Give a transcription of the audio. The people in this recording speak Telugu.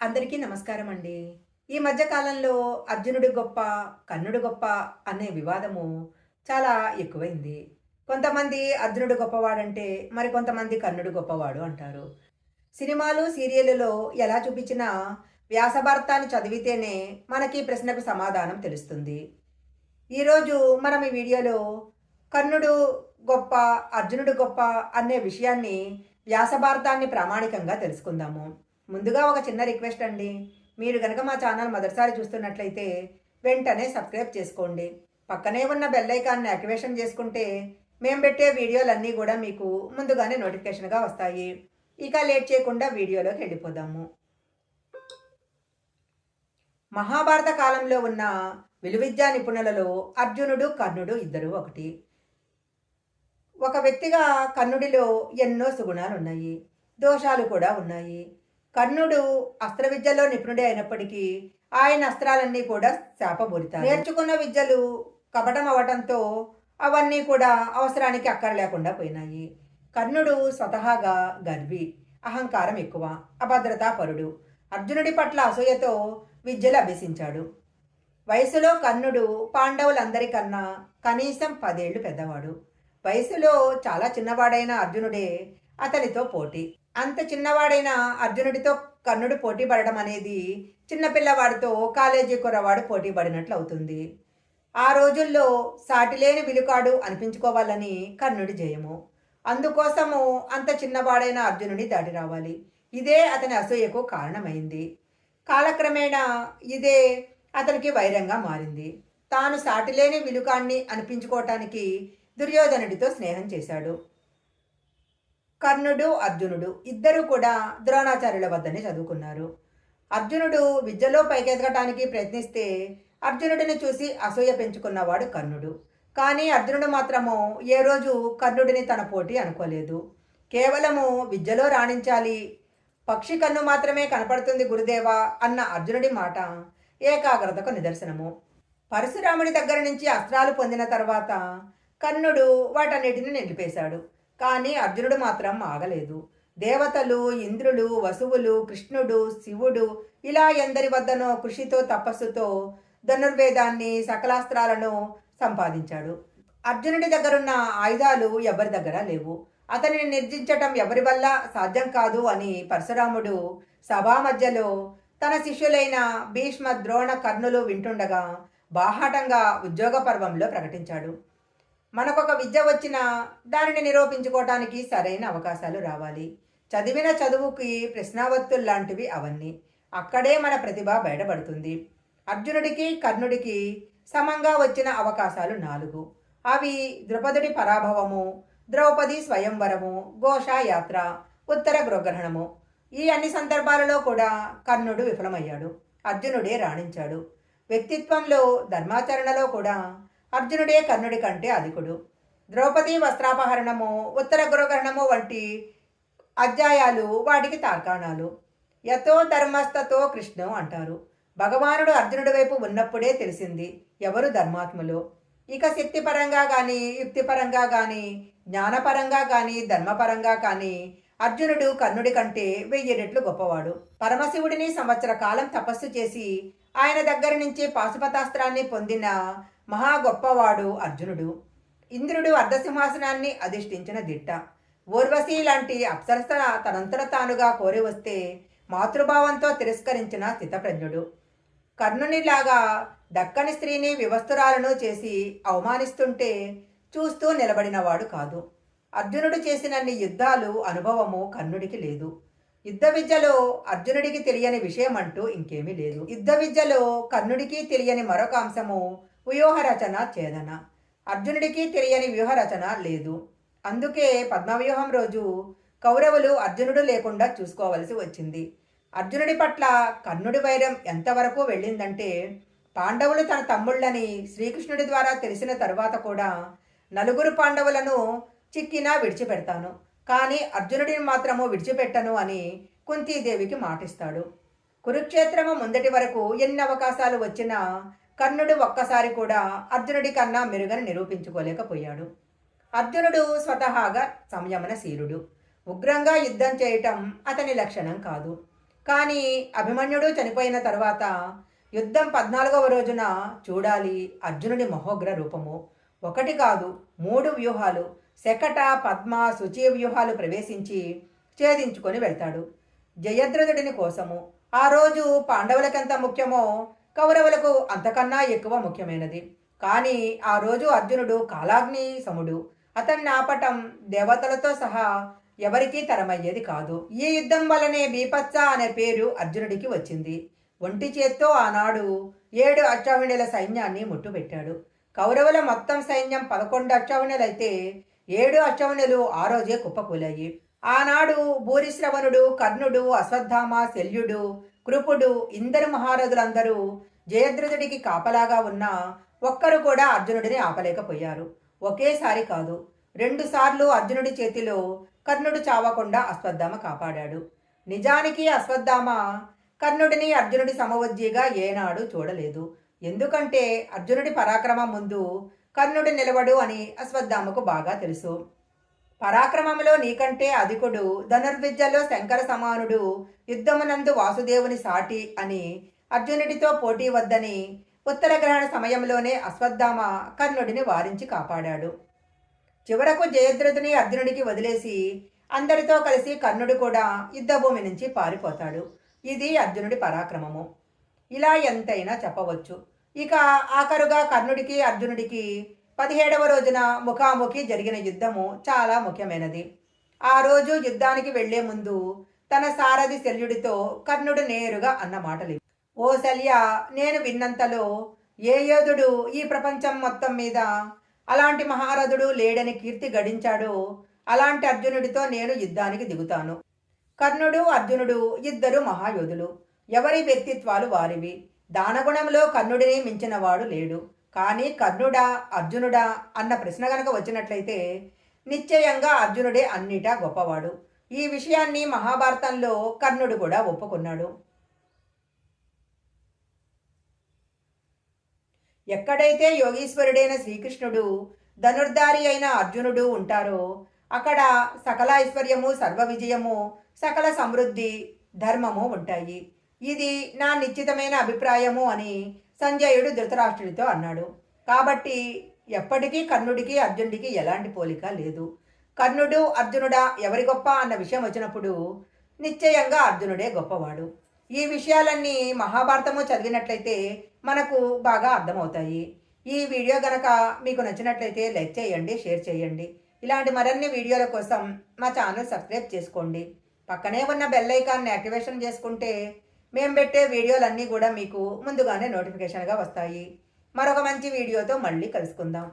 అందరికీ నమస్కారం అండి. ఈ మధ్య కాలంలో అర్జునుడు గొప్ప, కర్ణుడు గొప్ప అనే వివాదము చాలా ఎక్కువైంది. కొంతమంది అర్జునుడు గొప్పవాడంటే, మరికొంతమంది కర్ణుడు గొప్పవాడు అంటారు. సినిమాలు, సీరియళ్ళలో ఎలా చూపించినా వ్యాస భారతాన్ని చదివితేనే మనకి ఈ ప్రశ్నకు సమాధానం తెలుస్తుంది. ఈరోజు మనం ఈ వీడియోలో కర్ణుడు గొప్ప, అర్జునుడు గొప్ప అనే విషయాన్ని వ్యాస భారతాన్ని ప్రామాణికంగా తెలుసుకుందాము. ముందుగా ఒక చిన్న రిక్వెస్ట్ అండి. మీరు గనక మా ఛానల్ మొదటిసారి చూస్తున్నట్లయితే వెంటనే సబ్స్క్రైబ్ చేసుకోండి. పక్కనే ఉన్న బెల్ ఐకాన్ని యాక్టివేషన్ చేసుకుంటే మేము పెట్టే వీడియోలన్నీ కూడా మీకు ముందుగానే నోటిఫికేషన్గా వస్తాయి. ఇక లేట్ చేయకుండా వీడియోలోకి వెళ్ళిపోదాము. మహాభారత కాలంలో ఉన్న విలువిద్యా నిపుణులలో అర్జునుడు, కర్ణుడు ఇద్దరు ఒకటి. ఒక వ్యక్తిగా కర్ణుడిలో ఎన్నో సుగుణాలున్నాయి, దోషాలు కూడా ఉన్నాయి. కర్ణుడు అస్త్ర విద్యలో నిపుణుడే అయినప్పటికీ ఆయన అస్త్రాలన్నీ కూడా శాపపూరితాలు. నేర్చుకున్న విద్యలు కపటం అవటంతో అవన్నీ కూడా అవసరానికి అక్కర్లేకుండా పోయినాయి. కర్ణుడు స్వతహాగా గర్వి, అహంకారం ఎక్కువ, అభద్రతాపరుడు. అర్జునుడి పట్ల అసూయతో విద్యలు అభ్యసించాడు. వయసులో కర్ణుడు పాండవులందరికన్నా కనీసం 10 ఏళ్లు పెద్దవాడు. వయసులో చాలా చిన్నవాడైన అర్జునుడే అతనితో పోటీ. అంత చిన్నవాడైన అర్జునుడితో కర్ణుడు పోటీ పడడం అనేది చిన్నపిల్లవాడితో కాలేజీ కుర్రవాడు పోటీ పడినట్లు అవుతుంది. ఆ రోజుల్లో సాటిలేని విలుకాడు అనిపించుకోవాలని కర్ణుడి జయము. అందుకోసము అంత చిన్నవాడైన అర్జునుని దాటి రావాలి. ఇదే అతని అసూయకు కారణమైంది. కాలక్రమేణా ఇదే అతనికి వైరంగా మారింది. తాను సాటిలేని విలుకాన్ని అనిపించుకోవటానికి దుర్యోధనుడితో స్నేహం చేశాడు. కర్ణుడు, అర్జునుడు ఇద్దరూ కూడా ద్రోణాచార్యుల వద్దనే చదువుకున్నారు. అర్జునుడు విద్యలో పైకెదగటానికి ప్రయత్నిస్తే అర్జునుడిని చూసి అసూయ పెంచుకున్నవాడు కర్ణుడు. కానీ అర్జునుడు మాత్రము ఏ రోజు కర్ణుడిని తన పోటీ అనుకోలేదు. కేవలము విద్యలో రాణించాలి, పక్షి కన్ను మాత్రమే కనపడుతుంది గురుదేవా అన్న అర్జునుడి మాట ఏకాగ్రతకు నిదర్శనము. పరశురాముడి దగ్గర నుంచి అస్త్రాలు పొందిన తర్వాత కర్ణుడు వాటన్నిటిని నిలిపేశాడు. కానీ అర్జునుడు మాత్రం ఆగలేదు. దేవతలు, ఇంద్రులు, వసువులు, కృష్ణుడు, శివుడు ఇలా ఎందరి వద్దనో కృషితో తపస్సుతో ధనుర్వేదాన్ని, సకలాస్త్రాలను సంపాదించాడు. అర్జునుడి దగ్గరున్న ఆయుధాలు ఎవరి దగ్గర లేవు. అతనిని నిర్జించటం ఎవరి వల్ల సాధ్యం కాదు అని పరశురాముడు సభా మధ్యలో తన శిష్యులైన భీష్మ, ద్రోణ, కర్ణులు వింటుండగా బాహాటంగా ఉద్యోగ పర్వంలో ప్రకటించాడు. మనకొక విద్య వచ్చినా దానిని నిరూపించుకోవటానికి సరైన అవకాశాలు రావాలి. చదివిన చదువుకి ప్రశ్నావత్తుల్లాంటివి అవన్నీ. అక్కడే మన ప్రతిభ బయటపడుతుంది. అర్జునుడికి, కర్ణుడికి సమంగా వచ్చిన అవకాశాలు 4. అవి ద్రుపదుడి పరాభవము, ద్రౌపది స్వయంవరము, ఘోషయాత్ర, ఉత్తర గృహగ్రహణము. ఈ అన్ని సందర్భాలలో కూడా కర్ణుడు విఫలమయ్యాడు, అర్జునుడే రాణించాడు. వ్యక్తిత్వంలో, ధర్మాచరణలో కూడా అర్జునుడే కర్ణుడి కంటే అధికుడు. ద్రౌపది వస్త్రాపహరణము, ఉత్తర గృహగ్రహణము వంటి అధ్యాయాలు వాటికి తార్కాణాలు. యతో ధర్మస్తతో కృష్ణం అంటారు. భగవానుడు అర్జునుడి వైపు ఉన్నప్పుడే తెలిసింది ఎవరు ధర్మాత్ములు. ఇక శక్తిపరంగా కానీ, యుక్తిపరంగా కానీ, జ్ఞానపరంగా కానీ, ధర్మపరంగా కానీ అర్జునుడు కర్ణుడి కంటే 1000 రెట్లు గొప్పవాడు. పరమశివుడిని సంవత్సర కాలం తపస్సు చేసి ఆయన దగ్గర నుంచి పాశుపతాస్త్రాన్ని పొందిన మహా గొప్పవాడు అర్జునుడు. ఇంద్రుడు అర్ధసింహాసనాన్ని అధిష్ఠించిన దిట్ట. ఊర్వశి లాంటి అప్సరస తనంతట తానుగా కోరి వస్తే మాతృభావంతో తిరస్కరించిన స్థితప్రజ్ఞుడు. కర్ణునిలాగా దక్కని స్త్రీని వివస్తురాలను చేసి అవమానిస్తుంటే చూస్తూ నిలబడినవాడు కాదు. అర్జునుడు చేసినన్ని యుద్ధాలు అనుభవము కర్ణుడికి లేదు. యుద్ధ విద్యలో అర్జునుడికి తెలియని విషయం అంటూ ఇంకేమీ లేదు. యుద్ధ విద్యలో కర్ణుడికి తెలియని మరొక అంశము వ్యూహరచన, ఛేదన. అర్జునుడికి తెలియని వ్యూహరచన లేదు. అందుకే పద్మవ్యూహం రోజు కౌరవులు అర్జునుడు లేకుండా చూసుకోవలసి వచ్చింది. అర్జునుడి పట్ల కర్ణుడి వైరం ఎంతవరకు వెళ్ళిందంటే, పాండవులు తన తమ్ముళ్ళని శ్రీకృష్ణుడి ద్వారా తెలిసిన తరువాత కూడా 4 పాండవులను చిక్కినా విడిచిపెడతాను, కానీ అర్జునుడిని మాత్రము విడిచిపెట్టను అని కుంతీదేవికి మాటిస్తాడు. కురుక్షేత్రము ముందటి వరకు ఎన్ని అవకాశాలు వచ్చినా కర్ణుడు ఒక్కసారి కూడా అర్జునుడి కన్నా మెరుగని నిరూపించుకోలేకపోయాడు. అర్జునుడు స్వతహాగా సంయమనశీలుడు. ఉగ్రంగా యుద్ధం చేయటం అతని లక్షణం కాదు. కానీ అభిమన్యుడు చనిపోయిన తర్వాత యుద్ధం 14వ రోజున చూడాలి అర్జునుడి మహోగ్ర రూపము. ఒకటి కాదు 3 వ్యూహాలు శకట పద్మ శుచి వ్యూహాలు ప్రవేశించి ఛేదించుకొని వెళ్తాడు జయద్రథుడిని కోసము. ఆ రోజు పాండవులకెంత ముఖ్యమో కౌరవులకు అంతకన్నా ఎక్కువ ముఖ్యమైనది. కానీ ఆ రోజు అర్జునుడు కాలాగ్ని సముడు. అతన్ని ఆపటం దేవతలతో సహా ఎవరికీ తరమయ్యేది కాదు. ఈ యుద్ధం వల్లనే బీపత్స అనే పేరు అర్జునుడికి వచ్చింది. ఒంటి చేత్తో ఆనాడు 7 అక్షౌహిణుల సైన్యాన్ని ముట్టుపెట్టాడు. కౌరవుల మొత్తం సైన్యం 11 అక్షౌహిణులైతే 7 అక్షౌహిణులు ఆ రోజే కుప్పకూలాయి. ఆనాడు భూరిశ్రవణుడు, కర్ణుడు, అశ్వత్థామ, శల్యుడు, కృపుడు, ఇందరు మహారథులందరూ జయద్రథుడికి కాపలాగా ఉన్న ఒక్కరు కూడా అర్జునుడిని ఆపలేకపోయారు. ఒకేసారి కాదు 2 సార్లు అర్జునుడి చేతిలో కర్ణుడు చావకుండా అశ్వత్థామ కాపాడాడు. నిజానికి అశ్వత్థామ కర్ణుడిని అర్జునుడి సమవజ్జిగా ఏనాడు చూడలేదు. ఎందుకంటే అర్జునుడి పరాక్రమం ముందు కర్ణుడు నిలవడు అని అశ్వత్థామకు బాగా తెలుసు. పరాక్రమంలో నీకంటే అధికుడు, ధనుర్విద్యలో శంకర సమానుడు, యుద్ధమునందు వాసుదేవుని సాటి అని అర్జునుడితో పోటీ వద్దని ఉత్తరగ్రహణ సమయంలోనే అశ్వత్థామ కర్ణుడిని వారించి కాపాడాడు. చివరకు జయద్రథుని అర్జునుడికి వదిలేసి అందరితో కలిసి కర్ణుడు కూడా యుద్ధభూమి నుంచి పారిపోతాడు. ఇది అర్జునుడి పరాక్రమము. ఇలా ఎంతైనా చెప్పవచ్చు. ఇక ఆఖరుగా కర్ణుడికి అర్జునుడికి 17వ రోజున ముఖాముఖి జరిగిన యుద్ధము చాలా ముఖ్యమైనది. ఆ రోజు యుద్ధానికి వెళ్లే ముందు తన సారథి శల్యుడితో కర్ణుడు నేరుగా అన్న మాటలు: ఓ శల్య, నేను విన్నంతలో ఏ యోధుడు ఈ ప్రపంచం మొత్తం మీద అలాంటి మహారథుడు లేడని కీర్తి గడించాడో అలాంటి అర్జునుడితో నేను యుద్ధానికి దిగుతాను. కర్ణుడు అర్జునుడు ఇద్దరు మహాయోధులు. ఎవరి వ్యక్తిత్వాలు వారివి. దానగుణంలో కర్ణుడిని మించినవాడు లేడు. కానీ కర్ణుడా అర్జునుడా అన్న ప్రశ్న గనక వచ్చినట్లయితే నిశ్చయంగా అర్జునుడే అన్నిటా గొప్పవాడు. ఈ విషయాన్ని మహాభారతంలో కర్ణుడు కూడా ఒప్పుకున్నాడు. ఎక్కడైతే యోగీశ్వరుడైన శ్రీకృష్ణుడు, ధనుర్ధారి అయిన అర్జునుడు ఉంటారో అక్కడ సకల ఐశ్వర్యము, సర్వ విజయము, సకల సమృద్ధి, ధర్మము ఉంటాయి. ఇది నా నిశ్చితమైన అభిప్రాయము అని సంజయుడు ధృతరాష్ట్రుడితో అన్నాడు. కాబట్టి ఎప్పటికీ కర్ణుడికి అర్జునుడికి ఎలాంటి పోలిక లేదు. కర్ణుడు అర్జునుడా ఎవరి గొప్ప అన్న విషయం వచ్చినప్పుడు నిశ్చయంగా అర్జునుడే గొప్పవాడు. ఈ విషయాలన్నీ మహాభారతము చదివినట్లయితే మనకు బాగా అర్థమవుతాయి. ఈ వీడియో గనక మీకు నచ్చినట్లయితే లైక్ చేయండి, షేర్ చేయండి. ఇలాంటి మరిన్ని వీడియోల కోసం మా ఛానల్ సబ్స్క్రైబ్ చేసుకోండి. పక్కనే ఉన్న బెల్ ఐకాన్ని యాక్టివేషన్ చేసుకుంటే మేము పెట్టే వీడియోలన్నీ కూడా మీకు ముందుగానే నోటిఫికేషన్గా వస్తాయి. మరొక మంచి వీడియోతో మళ్ళీ కలుసుకుందాం.